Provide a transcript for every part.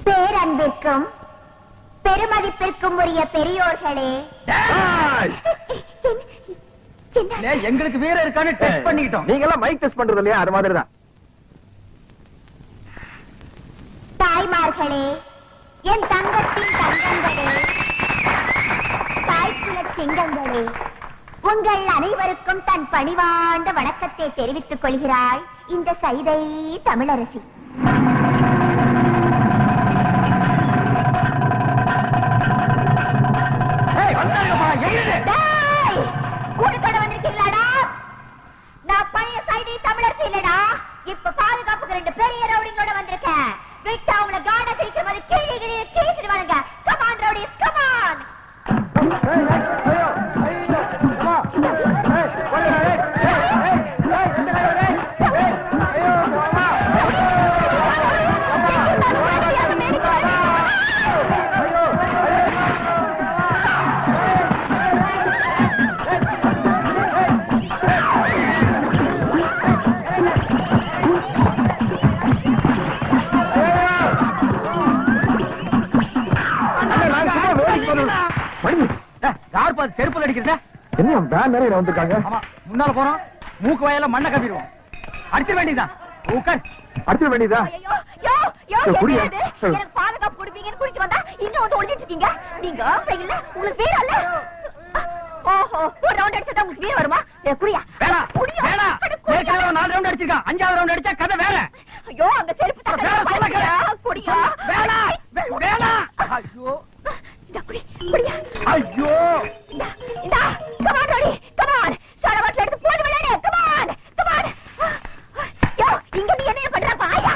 பேரன்பிற்கும் பெருமதிப்பிற்கும் உரிய பெரியோர்களே, எங்களுக்கு வீர இருக்கான்னு டெஸ்ட் பண்ணிக்கிட்டோம். நீங்க எல்லாம் மைக் டெஸ்ட் பண்றது இல்லையா? அது மாதிரிதான். தாய்மார்களே, என் தங்கத்தின் தங்கங்களே, தாய்க்குல சிங்கங்களே, உங்கள் அனைவருக்கும் தன் பணிவாண்ட வணக்கத்தை தெரிவித்துக் கொள்கிறாள் இந்த சைதை தமிழரசி. கூட்டத்தோட வந்திருக்கீங்களாடா? நான் பழைய சைதை தமிழரசி இல்லடா. இப்ப பாதுகாப்புக்கு 2 பெரிய ரவுடிங்களோட வந்திருக்கேன். விட்டு அவங்கள காட சிரிக்கிற மாதிரி கீழே கீழே கேசிடுவானுங்க. Come on rowdies, come on. செருப்பு அடிக்கிறத என்ன பேனரே வந்திருக்காங்க. முன்னால போறோம், மூக்கு வாயில மண்ணை கப்பிடுவோம். அடிச்சிட வேண்டியதான். அடிச்சிட வேண்டியதா? எனக்கு பாதுகாப்பு கொடுப்பீங்கன்னு குடிச்சு வந்தா இன்னும் வந்து ஒழிச்சிட்டு இருக்கீங்க. நீங்க இல்ல உங்களுக்கு வீரம் இல்ல. ஓஹோ, ஒரு ரவுண்ட் அடிச்சா உங்களுக்கு வீரம் வருமா? குடியா வேணாம். 4 ரவுண்ட் அடிச்சிருக்கான். 5வது ரவுண்ட் அடிச்சா கதை வேற. ஐயோ, அந்த செருப்பு குடியா வேணாம். ஐயோ ஐயோ, இங்க நீ என்ன பண்ற பாயா?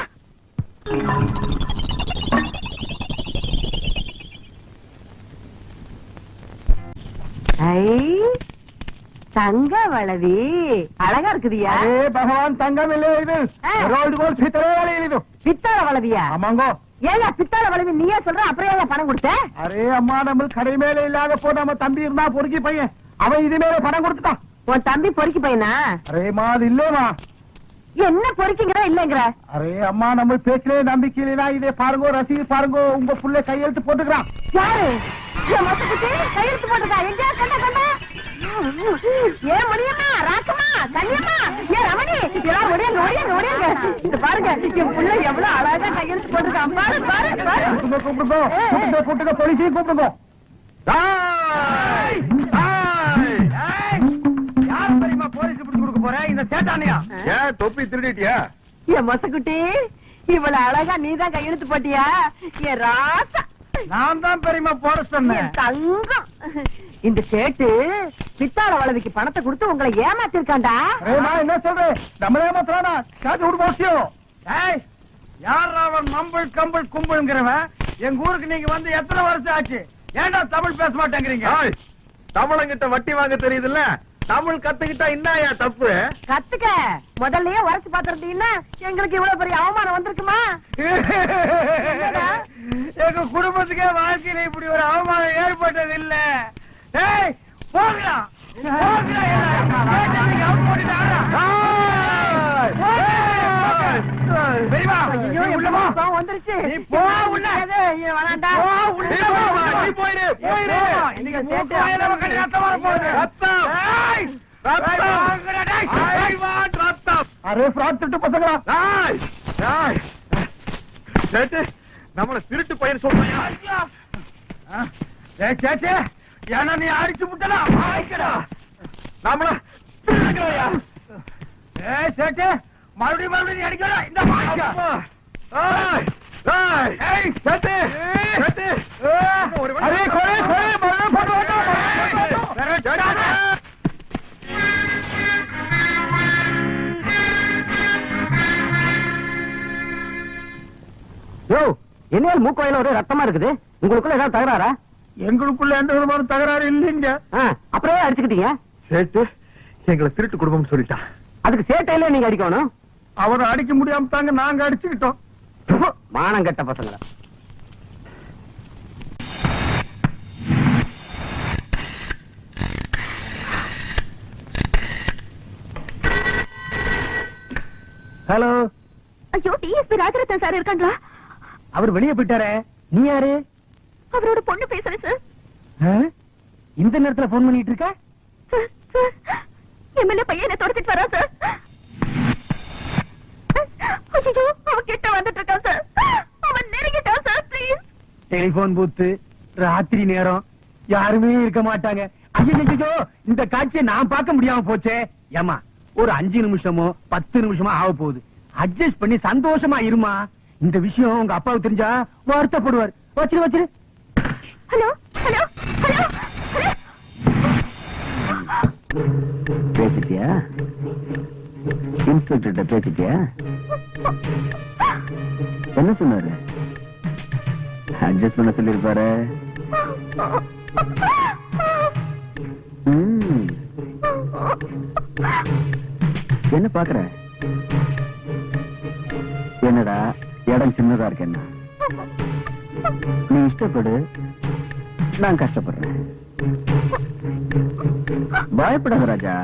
தங்க வளவி அழகா இருக்குதியா? பகவான் தங்கம் இல்லை, இது ரோடு கோல் பித்தளை இது. பித்தளை வளவியா? ஆமாங்கோ. ஏங்க பித்தளை வளவி நீயே சொல்ற, அப்புறம் ஏங்க பணம் கொடுத்த? அரே அம்மா, நம்ம கடை மேல இல்லாத போ நம்ம தம்பி இருந்தா பொறுக்கி பையன், அவன் இது மேல பணம் கொடுத்துட்டான். உன் தம்பி பொறுக்கி பையனா? அரேமா, அது இல்லமா. என்ன பொறுக்கிங்கிற இல்லங்கிற? அரே அம்மா, நம்ம பேச்சிலே நம்பிக்கை இல்லைனா இதே பாருங்க, ரசீது பாருங்க, உங்க புள்ள கையெழுத்து போட்டுக்கிறான். யாரு? கையெழுத்து போட்டுக்கா? எங்க கண்ட கண்ட? ஏன் முடியுமா? ராக்கமா, கல்யமா, ஏன் ரமணி, எல்லாரும் ஒடியாங்க ஒடியாங்க ஒடியாங்க. இது பாருங்க, என் புள்ள எவ்வளவு அழகா கையெழுத்து போட்டுருக்கான். பாரு பாரு பாரு. கூப்பிடுங்க, கூப்பிடுங்க, போலீஸையும் கூப்பிடுங்க. யார் தெரியுமா போலீஸ் பிடிச்சு கொடுக்க போற? இந்த சேட்டானியா? ஏன் தொப்பி திருடிட்டியா? என் மொசக்குட்டி, இவ்வளவு அழகா நீதான் கையெழுத்து போட்டியா? என் ராசா, நான் தான் பெரியமா போட சொன்னேன். தங்கம், இந்த சேட்டு பித்தாள வளவிக்கு பணத்தை கொடுத்து உங்களை ஏமாத்திருக்காண்டா. என்ன சொல்றேன்? நம்மள ஏமாத்துறானா? காட்டு விடு போசியோ. யார் அவன் மம்பிள் கம்பிள் கும்பிள்ங்கிறவன்? எங்க ஊருக்கு நீங்க வந்து எத்தனை வருஷம் ஆச்சு? ஏன்டா தமிழ் பேச மாட்டேங்கிறீங்க? தமிழங்கிட்ட வட்டி வாங்க தெரியுதுல்ல, தமிழ் கத்துக்கிட்டா என்னயா தப்பு? கத்துக்க, முதல்லயே உரைச்சு பாத்திருந்தீங்கன்னா எங்களுக்கு இவ்வளவு பெரிய அவமானம் வந்திருக்குமா? எங்க குடும்பத்துக்கே வாழ்க்கையில இப்படி ஒரு அவமானம் ஏற்பட்டது இல்ல. போகலாம் வந்துருச்சு. அரே ஃப்ராட் திட்டு பசங்களா, நம்மள திருட்டு பையன் சொல்றியா? சேச்சே, ஏன்னா நீ அடிச்சு முட்டலாம் நம்மள சேச்சே, மறுபடியும் மறுபடியும் அடிக்கலாம். இந்த என்ன மூக்கு வாயில ஒரே ரத்தமா இருக்குது? உங்களுக்குள்ள ஏதாவது தகராறா? எங்களுக்குள்ள எந்த விதமான தகராறு இல்லைங்க. அப்புறம் அடிச்சுக்கிட்டீங்க? சேட்டு எங்களை திருட்டு குடும்பம் சொல்லிட்டான். அதுக்கு சேட்டையில நீங்க அடிக்கணும். அவரை அடிக்க முடியாம தாங்க நாங்க அடிச்சுக்கிட்டோம். மானம் கட்ட பசங்கள. ஹலோ. ஐயோ, டிஎஸ்பி ராஜரத்னம் சார் இருக்காங்களா? அவர் வெளியே போயிட்டாரே, நீ யாரு? அவரோட பொண்ணு பேசுறேன் சார். இந்த நேரத்துல போன் பண்ணிட்டு இருக்க? எம்எல்ஏ பையனை தொடச்சிட்டு வரா சார். ஐயோ, அவன் கிட்ட வந்துட்டு இருக்கான் சார். அவன் நெருங்கிட்டான் சார். ப்ளீஸ். டெலிபோன் பூத்து ராத்திரி நேரம் யாருமே இருக்க மாட்டாங்க. ஐயோ, இந்த காட்சியை நான் பார்க்க முடியாம போச்சே. ஏமா, ஒரு 5 நிமிஷமோ 10 நிமிஷமோ ஆக போகுது. அட்ஜஸ்ட் பண்ணி சந்தோஷமா இருமா. இந்த விஷயம் உங்க அப்பாவுக்கு தெரிஞ்சா வருத்தப்படுவார். வச்சிரு வச்சிரு. Hello hello hello hello. பேசிட்டியா? இன்ஸ்பெக்டர் பேசிட்டியா? என்ன சொன்னாரு? அட்ஜஸ்ட் பண்ண சொல்லிருப்பாரு. என்ன பாக்குற? என்னடா இடம் சின்னதா இருக்கு? என்ன நீ இஷ்டப்படு, நான் கஷ்டப்படுறேன். பயப்படாத ராஜா,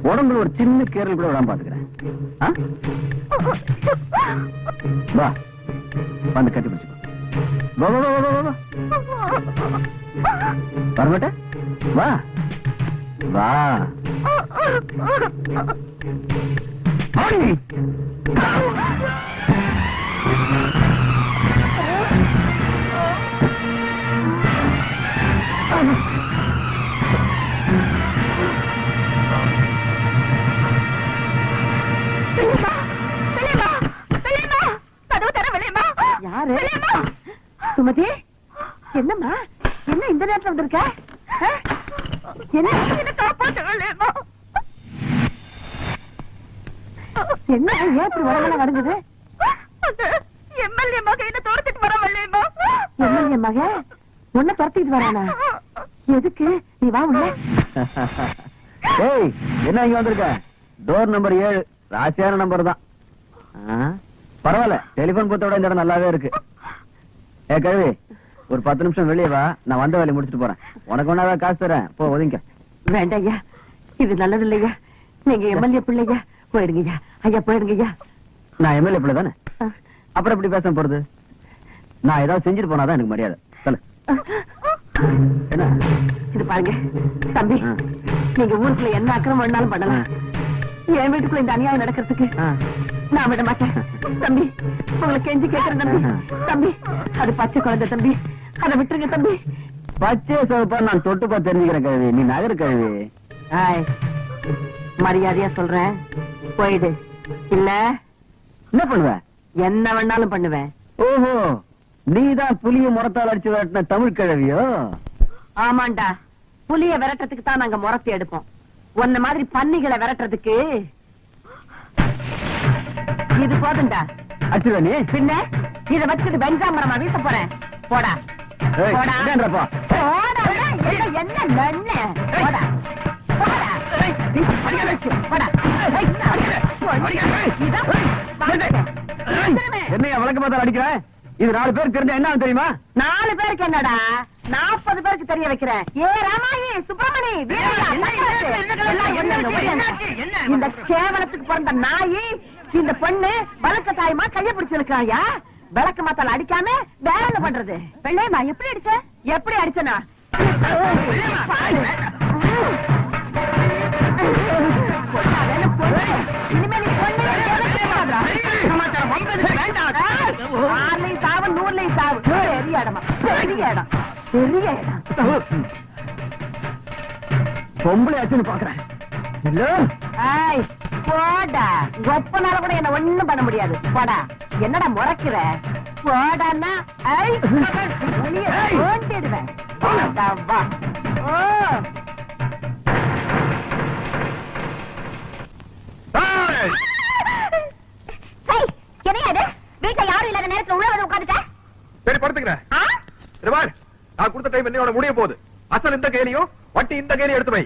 உடம்புல ஒரு சின்ன கேரல் கூட விடாம பாத்துக்கிறேன். வா, வந்து கட்டி பிடிச்சுக்கோ. வரமாட்ட? வா வா. யாரு? சுமதி, என்னம்மா? என்ன இந்த நேரத்துல வந்திருக்க? என்ன என்ன ஏன் இப்படி உடம்பெல்லாம் நடந்தது? எம்எல்ஏ மக என்ன துரத்திட்டு வரவல்லேமா? எம்எல்ஏ மக உன்னை துரத்திட்டு வரானா? எதுக்கு? நீ வா உள்ள. ஏய், என்ன இங்க வந்திருக்க? டோர் நம்பர் 7, ராசியான நம்பர் தான். பரவாயில்ல, டெலிபோன் பூத்தோட இந்த இடம் நல்லாவே இருக்கு. ஏ கழுவி, ஒரு 10 நிமிஷம் வெளியே வா, நான் வந்த வேலையை முடிச்சுட்டு போறேன். உனக்கு ஒன்னாதான் காசு தரேன், போ ஒதுங்க. வேண்டாம் ஐயா, இது நல்லது இல்லையா. நீங்க எம்எல்ஏ பிள்ளையா, போயிடுங்கய்யா. ஐயா போயிடுங்கய்யா. நான் எம்எல்ஏ பிள்ளை தானே, அப்புறம் எப்படி பேச போறது? நான் ஏதாவது செஞ்சுட்டு போனாதான் எனக்கு மரியாதை. சொல்லு. என்ன இது பாருங்க தம்பி, நீங்க ஊருக்குள்ள என்ன அக்கிரமம் வேணாலும் பண்ணலாம். என் வீட்டுக்குள்ள இந்த அநியாயம் நடக்கிறதுக்கு நான் விட மாட்டேன் தம்பி. உங்களை கெஞ்சி கேட்கிறேன் தம்பி. தம்பி, அது பச்சை குழந்தை தம்பி, அதை விட்டுருங்க தம்பி. பச்சை சிவப்பா நான் தொட்டுப்பா தெரிஞ்சுக்கிறேன் கழுவி, நீ நகர் கழுவி. மரியாதையா சொல்றேன், போயிடு. இல்ல என்ன பண்ணுவ? என்ன வேணாலும் பண்ணுவேன். ஓஹோ, நீதான் புலிய முறத்தால் அடிச்சு விரட்டின தமிழ் கிழவியோ? ஆமாண்டா, புலிய விரட்டுறதுக்கு தான் நாங்க முறத்தி எடுப்போம். உன்ன மாதிரி பன்னிகளை விரட்டுறதுக்கு இது போதுண்டா. அச்சுவ நீ பின்ன இத வச்சுட்டு வெஞ்சாமரமா வீச போறேன். போடா போடா போடா. என்ன நன்ன? போடா போடா போடா. என்னையா வழக்கு பார்த்தால் அடிக்கிற? இது 4 பேருக்கு தெரிஞ்சா என்ன தெரியுமா? 4 பேருக்கு என்னடா, 40 பேருக்கு தெரிய வைக்கிறேன். ஏ ராமாயி, சுப்பிரமணி, இந்த கேவலத்துக்கு பிறந்த நாயி, இந்த பொண்ணு வழக்க தாயமா கைய பிடிச்சிருக்காயா. விளக்கு மாத்தால் அடிக்காம வேற என்ன பண்றது? வெள்ளையம்மா, எப்படி அடிச்ச? எப்படி அடிச்சனா? இனிமே நீ பொண்ணு சாவு, 100 சாவு. பெரிய இடமா, பெரிய இடம், பெரிய இடம். பொம்பளை ஆச்சுன்னு பாக்குறேன். போடா, ஒப்பனால கூட என்ன ஒண்ணும் பண்ண முடியாது. போடா. என்னடா முறைக்கிற? போடான்னா ஓட்டிடுவேன். வா. ஓ என்னையாது? வீட்டுல யாரும் இல்லாத நேரத்துல உள்ள வந்து உட்காந்துட்ட. சரி, படுத்துக்கிறேன். நான் கொடுத்த டைம் என்னோட முடிய போகுது. அசல் இந்த கையிலையும் வட்டி இந்த கையிலையும் எடுத்து வை.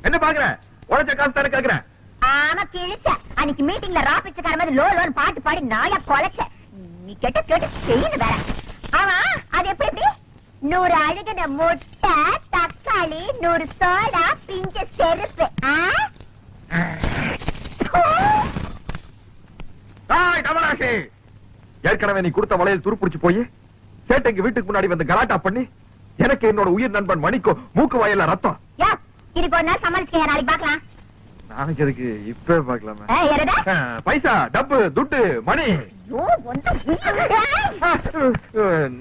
என்ன பாக்குற? உழைச்ச காசு தானே கேக்குறேன். ஆமா கிழிச்ச. அன்னைக்கு மீட்டிங்ல ராபிச்சக்கார மாதிரி லோ லோன் பாட்டு பாடி நாயா கொலைச்ச. நீ கேட்ட கேட்டு செய்யணும் வேற. ஆமா, அது எப்படி? 100 அழுகின முட்டை, தக்காளி, 100 சோடா, பிஞ்ச செருப்பு. கமலாஷி, ஏற்கனவே நீ கொடுத்த வளையல் துருப்பிடிச்சு போய் சேட்டைக்கு வீட்டுக்கு முன்னாடி வந்து கலாட்டா பண்ணி எனக்கு என்னோட உயிர் நண்பன் மணிக்கோ மூக்கு வாயில ரத்தம். இதுக்கு ஒரு நாள் சமாளிச்சுக்க, நாளைக்கு பாக்கலாம். நாளைக்கு எதுக்கு, இப்ப பாக்கலாமே. ஏறடா. பைசா, டப்பு, துட்டு, மணி. ஐயோ, ஒண்ணும்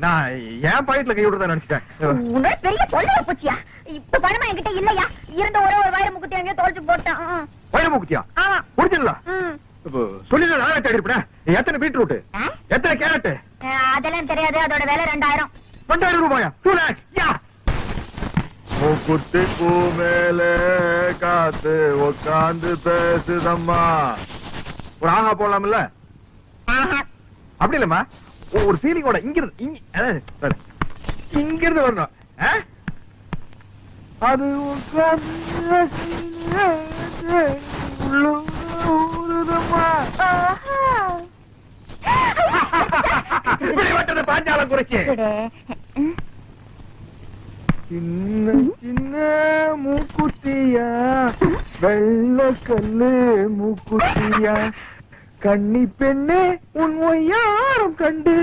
நான் என் பாக்கெட்ல கை விடுறதா நினைச்சிட்டேன். உன்னோட பெரிய தொல்லையா போச்சியா? இப்ப பணமா என்கிட்ட இல்லையா? இருந்த ஒரே ஒரு வயிறு முக்குத்தி அங்கே தோல்ச்சு போட்டேன். வயிறு முக்குத்தியா? ஆமா. முடிச்சிடல. சொல்லி நானே தேடி இருப்பேன். எத்தனை பீட்ரூட், எத்தனை கேரட்? அதெல்லாம் தெரியாது. அதோட விலை 2000. 2000 ரூபாயா? 2 lakhs. மூக்குத்தி பூ மேல காத்து உட்காந்து பேசுதம்மா. ஒரு ஆஹா போடலாம்ல? அப்படி இல்லம்மா, ஒரு ஃபீலிங்கோட இங்கிருந்து வரணும். அது பாஞ்சாலம் குறைச்சு சின்ன சின்ன மூக்குத்தியா, வெள்ள கல்லு மூக்குத்தியா, கண்ணி பெண்ணே உன் யாரும் கண்டு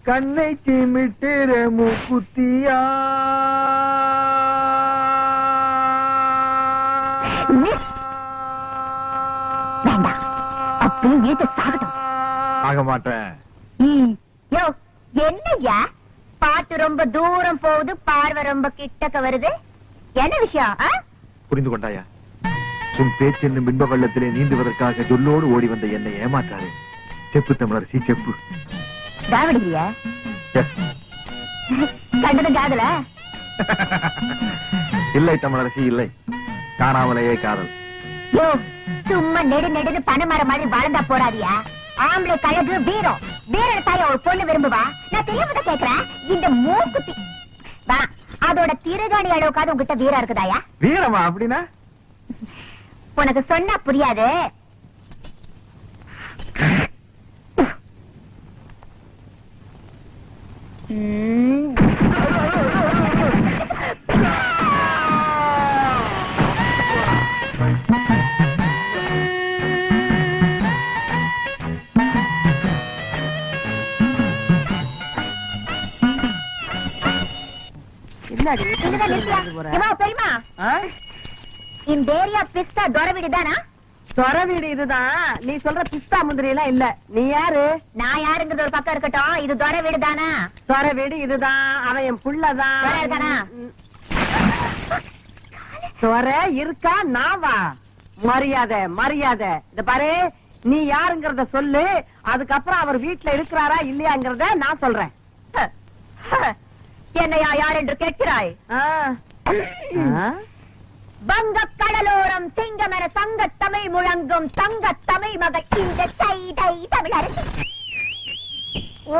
கண்ணை சிமிட்டுற மூக்குத்தியா. ஆக மாட்டேன். என்னையா பாட்டு ரொம்ப தூரம் போகுது, பார்வை ரொம்ப கிட்டக்க வருது. என்ன விஷயம்? புரிந்து கொண்டாயா? உன் பேச்சு என்னும் பின்ப வெள்ளத்திலே நீந்துவதற்காக சொல்லோடு ஓடி வந்த என்னை ஏமாற்றாரு. செப்பு தமிழரசி, செப்பு. தாவடியா கண்டது காதல? இல்லை தமிழரசி, இல்லை. காணாமலேயே காதல். சும்மா நெடு நெடுன்னு பணமர மாதிரி வளர்ந்தா போறாதியா? ஆம்பளை கழகு வீரம், வீரன் தாய ஒரு பொண்ணு விரும்புவா. நான் தெரியாம கேக்குறேன். இந்த மூக்குத்தி அதோட திருகாணி அளவுக்காவது உங்ககிட்ட வீரம் இருக்குதாயா? வீரமா அப்படின்னா? உனக்கு சொன்னா புரியாது. இந்த ஏரியா பிஸ்தா தொர வீடு தானா? தொர வீடு இதுதான். நீ சொல்ற பிஸ்தா முந்திரி எல்லாம் இல்ல. நீ யாரு? நான் யாருங்கிறது ஒரு பக்கம் இருக்கட்டும். இது தொர வீடு தானா? தொர வீடு இதுதான். அவன் என் புள்ளதான். தொர இருக்கா? நாவா? மரியாதை, மரியாதை. இந்த பாரு, நீ யாருங்கிறத சொல்லு. அதுக்கப்புறம் அவர் வீட்டுல இருக்கிறாரா இல்லையாங்கிறத நான் சொல்றேன். என்னையா யார் என்று கேட்கிறாய்? வங்க கடலோரம் சிங்கம் என சங்க தமிழ் முழங்கும் தங்க தமிழ் மகள் இந்த சைதை தமிழரசி.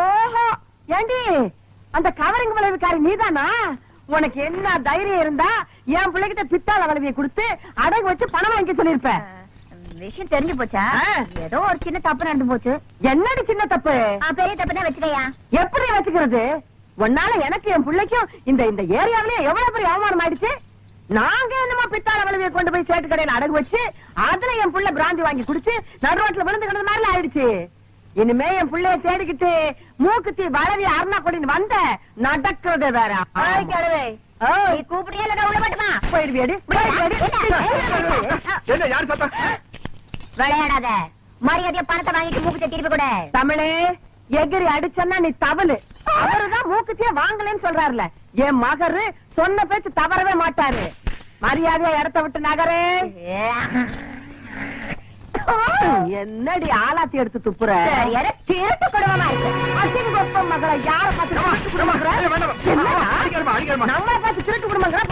ஓஹோ, ஏண்டி அந்த கவரிங் விளைவுக்காரி நீதானா? உனக்கு என்ன தைரியம் இருந்தா என் பிள்ளைகிட்ட பித்தாள வளைவியை கொடுத்து அடகு வச்சு பணம் வாங்கி சொல்லிருப்ப. விஷயம் தெரிஞ்சு போச்சா? ஏதோ ஒரு சின்ன தப்பு நடந்து போச்சு. என்னடி சின்ன தப்பு? பெரிய தப்பு தான் வச்சுக்கையா. எப்படி வச்சுக்கிறது? உன்னால எனக்கு என் பிள்ளைக்கும் இந்த இந்த ஏரியாவிலேயே எவ்வளவு பெரிய அவமானம் ஆயிடுச்சு. நாங்க என்னமா பித்தாள வளைவியை கொண்டு போய் சேட்டு கடையில அடகு வச்சு அதுல என் புள்ள பிராந்தி வாங்கி குடிச்சு நடு ரோட்ல விழுந்து கிடந்த மாதிரி ஆயிடுச்சு. இனிமே என் பிள்ளைய தேடிக்கிட்டு மூக்குத்தி வளவி அருணா கொடின்னு வந்த நடக்கிறது வேற. கூப்பிடியா இல்ல உள்ள மாட்டுமா? போயிடுவியடி. விளையாடாத. மரியாதைய பணத்தை வாங்கிட்டு மூக்குத்தி திருப்பி கூட. தமிழே, எகிரி அடிச்சன்னா நீ தவளு. அவருதான் மூக்குத்தியே வாங்கலன்னு சொல்றாருல. என் மகரு சொன்ன பேச்சு தவறவே மாட்டாரு. மரியாதையா இடத்த விட்டு நகரே. என்னடி ஆலாத்தி எடுத்து துப்புற? திருட்டு குடும்பமா இருக்கு. அசிங்கொப்பம் மகளை யார பார்த்து நம்மளை பார்த்து திருட்டு குடும்பங்களா?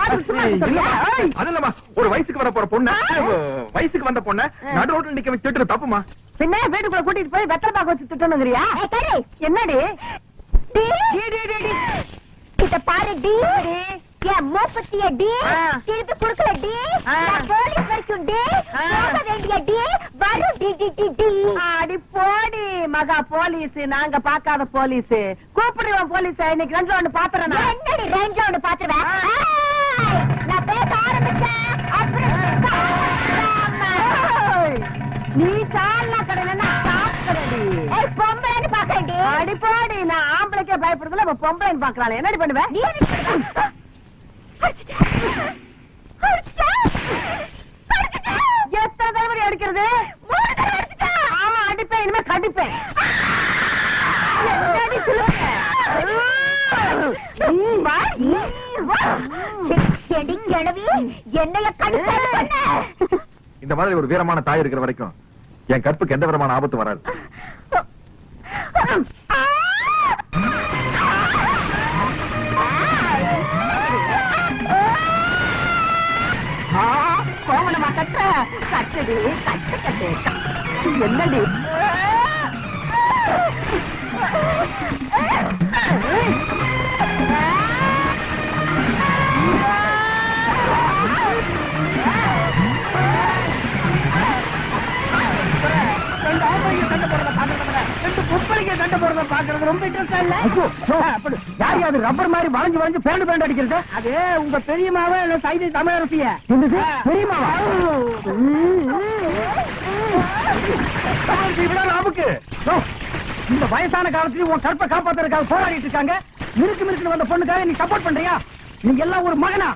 அதுலமா ஒரு வயசுக்கு வர போற பொண்ணு, வயசுக்கு வந்த பொண்ணு நடு ரோட்ல நிக்க வச்சு திட்டுறது தப்புமா? பின்ன வீட்டுக்குள்ள கூட்டிட்டு போய் வெத்தலை பாக்க வச்சு திட்டணுங்கிறியா? என்னடி இத பாரு டி. என் மூப்பத்திய டி திருப்பி குடுக்கல டி. போலீஸ் வரைக்கும் டி. போக வேண்டிய டி. வரு டி டி டி டி. அடி போடி மகா போலீஸ். நாங்க பாக்காத போலீஸ். கூப்பிடுவோம் போலீஸ். இன்னைக்கு ரெண்டு ஒண்ணு பாத்துறேன். என்னடி ரெண்டு ஒண்ணு பாத்துருவேன்? நான் பேச ஆரம்பிச்சேன். நீ சாலா கடையில சாப்பிடுறடி. பொம்பளைன்னு பாக்கடி. அடிப்பாடி நான் ஆம்பளைக்கே பயப்படுறதுல அவன் பொம்பளைன்னு பாக்குறாள் என்னடி பண்ணுவேன் எத்தனை தடவை அடிக்கிறது ஆமா அடிப்பேன் இனிமே கடிப்பேன் என்னடி சொல்லுங்க என்னைய கடிப்ப இந்த மாதிரி ஒரு வீரமான தாய் இருக்கிற வரைக்கும் என் கற்புக்கு எந்த விதமான ஆபத்து வராது. கோவணமா கட்ட கட்டுடி கட்டு கட்டு என்னடி சண்டை போடுறத பாக்குறது ரொம்ப இன்ட்ரெஸ்டா இல்ல யார் யாரு ரப்பர் மாதிரி வளைஞ்சு வளைஞ்சு பேண்டு பேண்டு அடிக்கிறது அது உங்க பெரியமாவே சைதை தமிழரசிய தெரியுமாவா நமக்கு இந்த வயசான காலத்துல உன் கற்பை காப்பாத்துறதுக்காக போராடிட்டு இருக்காங்க. மிருக்கு மிருக்கு வந்த பொண்ணுக்காக நீ சப்போர்ட் பண்றியா? நீ எல்லாம் ஒரு மகனா?